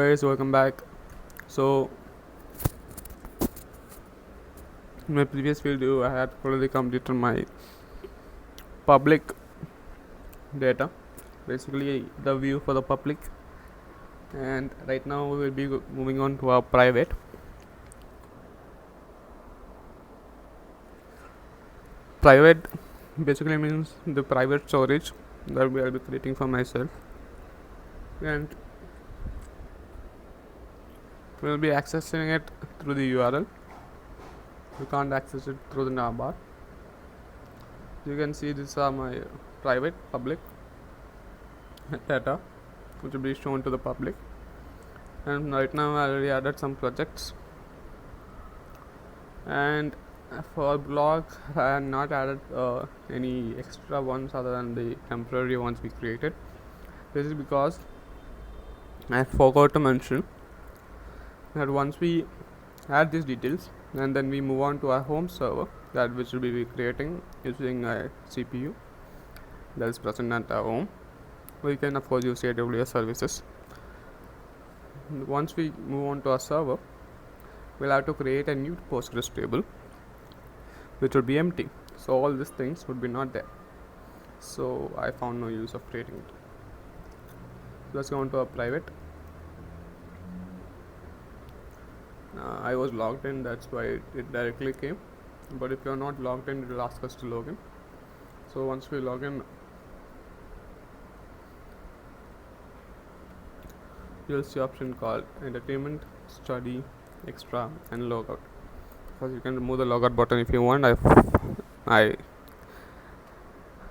Guys, welcome back. So in my previous video I had already completed my public data, basically the view for the public, and right now we will be moving on to our private. Private basically means the private storage that we will be creating for myself, and we will be accessing it through the URL. We can't access it through the navbar. You can see these are my private public data which will be shown to the public, and right now I already added some projects, and for blogs I have not added any extra ones other than the temporary ones we created. This is because I forgot to mention that once we add these details and then we move on to our home server, that which will be creating using a CPU that is present at our home, we can of course use AWS services. Once we move on to our server, we'll have to create a new Postgres table which would be empty, so all these things would be not there, so I found no use of creating it. Let's go on to our private. I was logged in, that's why it directly came, but if you are not logged in it will ask us to log in. So once we log in, you'll see option called entertainment, study, extra and logout. Because you can remove the logout button if you want. I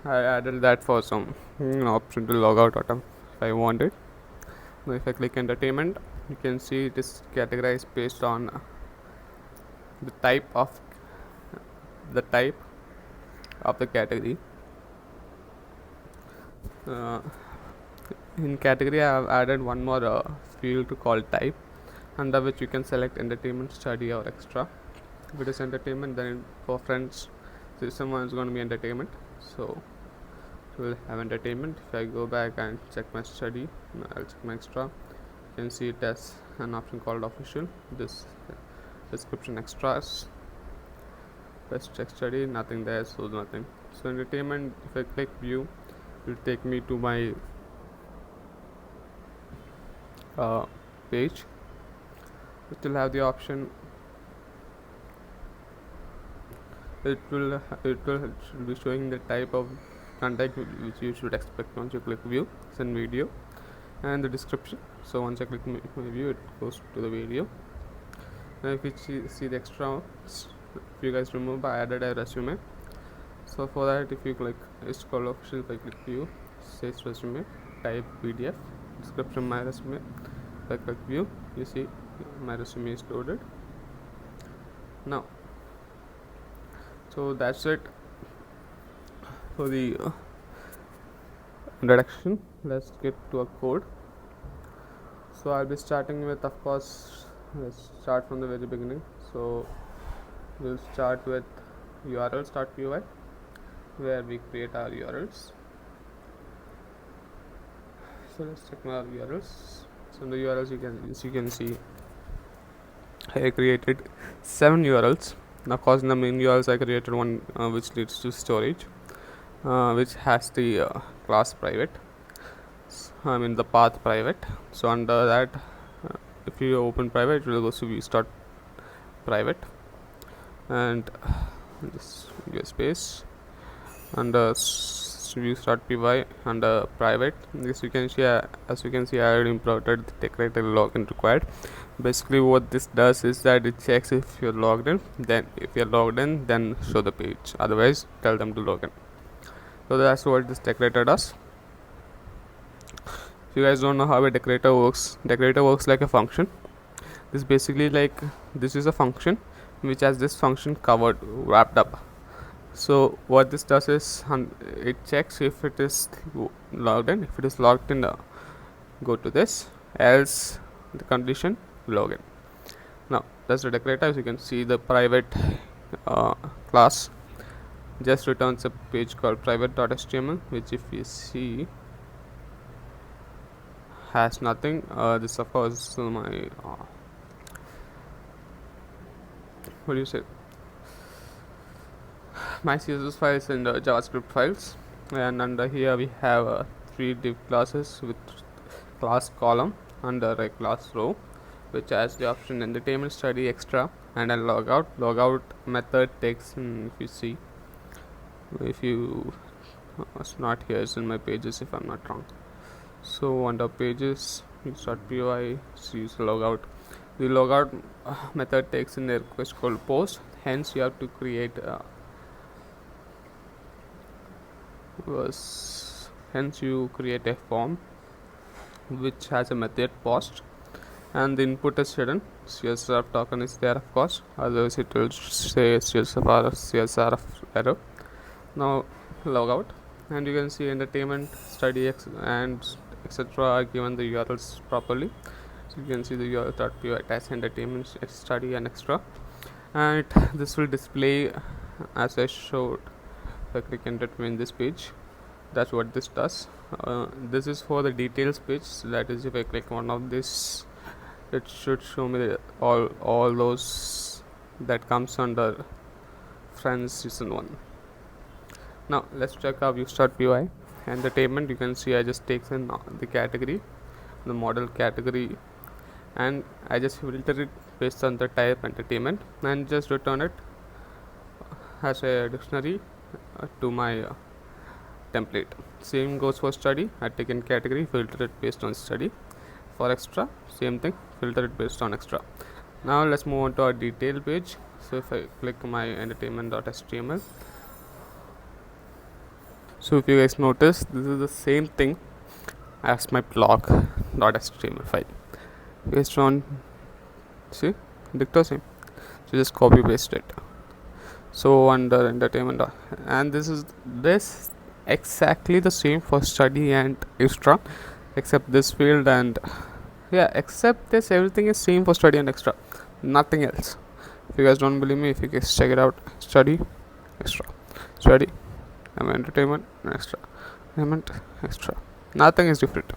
added that for some option to log out if I wanted. Now if I click entertainment, you can see it is categorized based on the type of the category. In category I have added one more field called type, under which you can select entertainment, study or extra. If it is entertainment, then for friends system one is going to be entertainment, so we'll have entertainment. If I go back and check my study, I'll check my extra, you can see it as an option called official. This description extras, let's check study, nothing there, so nothing. So entertainment, if I click view, it will take me to my page. It will have the option, it will be showing the type of content which you should expect once you click view, send video, and the description. So once I click my view, it goes to the video. Now if you see the extra, if you guys remember, I added a resume. So for that, if you click, it's called official. If I click view, says resume, type PDF, description my resume. If I click view, you see my resume is loaded now. So that's it for the introduction. Let's get to a code. So I'll be starting with, of course, let's start from the very beginning. So we'll start with URL start UI, where we create our URLs. So let's check my URLs. So in the URLs, you can see I created 7 URLs. Now, of course, in the main URLs I created one which leads to storage, which has the class private, the path private. So under that, if you open private, it will go to view start private, and this give space under view start py under private. This you can see, as you can see, I already imported the decorated login required. Basically what this does is that it checks if you're logged in, then if you're logged in, then show the page, otherwise tell them to log in. So that's what this decorator does. If you guys don't know how a decorator works like a function. This basically this is a function which has this function wrapped up. So what this does is it checks if it is logged in. If it is logged in, go to this, else the condition login. Now that's the decorator. As you can see, the private class just returns a page called private.html, which if you see has nothing. This of course my what do you say, my CSS files and JavaScript files, and under here we have three div classes with class column under a class row, which has the option entertainment, study, extra, and then logout. Logout method takes if you see, if you it's not here, it's in my pages if I'm not wrong. So under pages you start py, so use logout. The logout method takes in a request called post, hence you have to create hence you create a form which has a method post, and the input is hidden. CSRF token is there of course, otherwise it will say CSRF error. Now logout, and you can see entertainment, study, and etc. are given the URLs properly. So you can see the URL.py as entertainment, study, and extra, and this will display as I showed. If I click enter to in this page, that's what this does. This is for the details page, so that is if I click one of this, it should show me all those that comes under friends season 1. Now let's check our views.py. Entertainment, you can see I just take in the category, the model category, and I just filter it based on the type entertainment and just return it as a dictionary to my template. Same goes for study. I take in category, filter it based on study. For extra, same thing, filter it based on extra. Now let's move on to our detail page. So if I click my entertainment.html, so if you guys notice, this is the same thing as my blog.html file. Based on, see, dicto same. So just copy paste it. So under entertainment, and this exactly the same for study and extra, except this field, and yeah, except this everything is same for study and extra, nothing else. If you guys don't believe me, if you guys check it out, study, extra, study, entertainment, extra, entertainment, extra, nothing is different,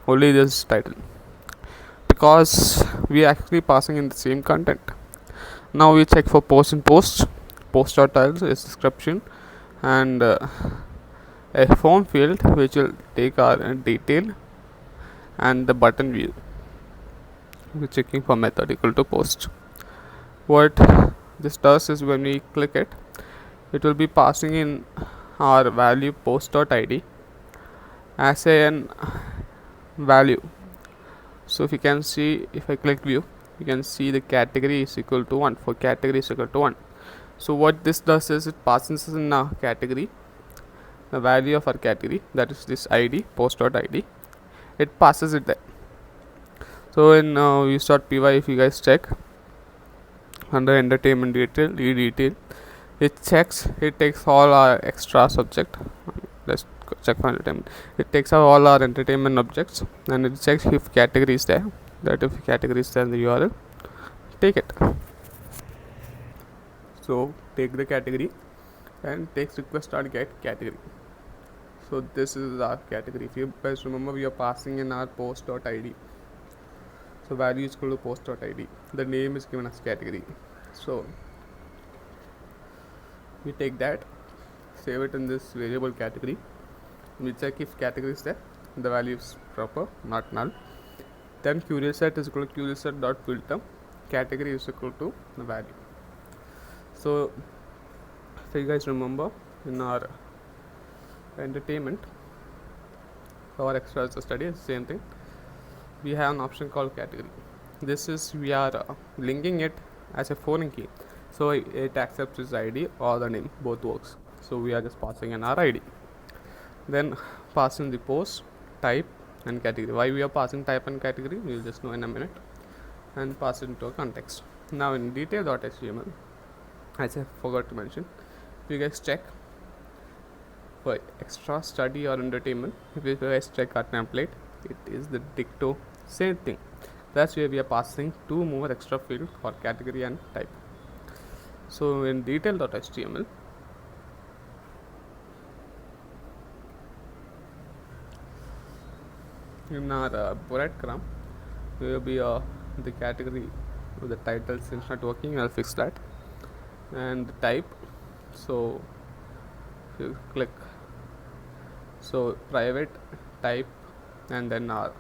only this title, because we are actually passing in the same content. Now we check for post and post.tiles is description, and a form field which will take our detail, and the button view, we're checking for method equal to post. What this does is when we click it, it will be passing in our value post.id as an value. So if you can see, if I click view, you can see the category is equal to 1. For category is equal to 1. So what this does is it passes in a category, the value of our category, that is this id, post.id, it passes it there. So in views.py, if you guys check under entertainment detail, detail, it takes all our extra subject. Let's check for entertainment. It takes out all our entertainment objects, and it checks if category is there. That if category is there in the URL, take it. So take the category and takes request start get category. So this is our category. If you guys remember, we are passing in our post.id. So value is equal to post.id. The name is given as category. So we take that, save it in this variable category. We check if category is there, the value is proper, not null. Then query set is equal to query set dot filter, category is equal to the value. So if you guys remember, in our entertainment, our extra is the study, is the same thing. We have an option called category. This is, we are linking it as a foreign key, so it accepts its ID or the name, both works. So we are just passing in our ID, then passing the post, type, and category. Why we are passing type and category, we will just know in a minute, and pass it into a context. Now in detail.html, as I forgot to mention, if you guys check for extra, study, or entertainment, if you guys check our template, it is the dicto same thing. That's where we are passing two more extra field for category and type. So in detail.html, in our breadcrumb will be the category of the title since not working. I'll fix that. And the type, so if you click, so private type and then our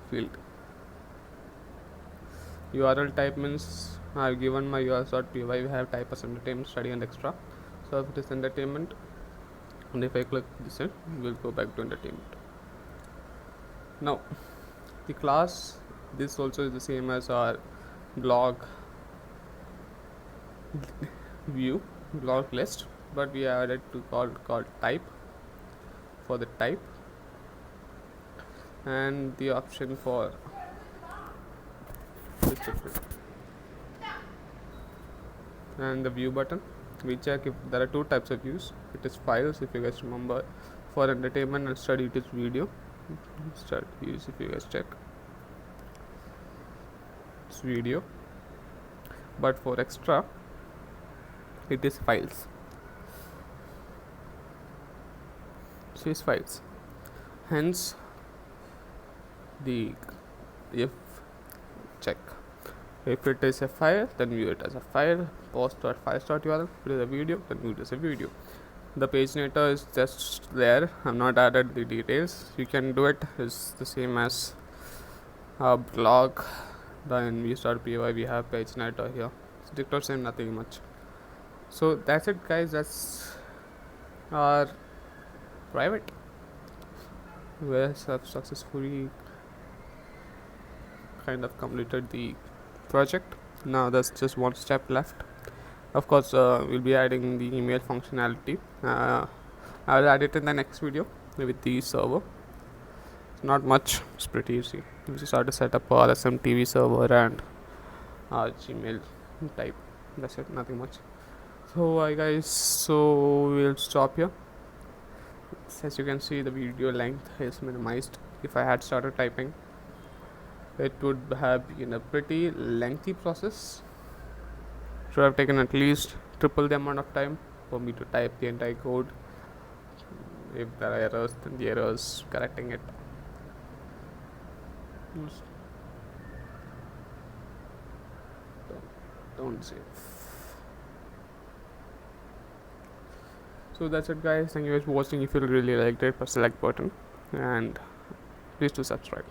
field. URL type means I've given my URL.py. We have type as entertainment, study and extra. So if it is entertainment, and if I click this, we'll go back to entertainment. Now the class, this also is the same as our blog view, blog list, but we added to called type for the type, and the option for is different. And the view button, we check if there are two types of views. It is files, if you guys remember. For entertainment and study, it is video. Study views, if you guys check, it's video. But for extra, it is files. So it's files. Hence, the if check. If it is a file, then view it as a file. Post.files.url. If it is a video, then view it as a video. The paginator is just there. I've not added the details. You can do it. It's the same as a blog. Then views.py, we have paginator here. It's dictator same, nothing much. So that's it, guys. That's our private. We have successfully kind of completed the project. Now there's just one step left. Of course, we'll be adding the email functionality. I'll add it in the next video with the server. It's not much, it's pretty easy. We just have to set up our SMTV server and our Gmail type. That's it, nothing much. So guys, so we'll stop here. As you can see, the video length is minimized. If I had started typing, it would have been a pretty lengthy process. Should have taken at least triple the amount of time for me to type the entire code. If there are errors, then the errors, correcting it. Don't save. So that's it, guys. Thank you guys for watching. If you really liked it, press the like button and please do subscribe.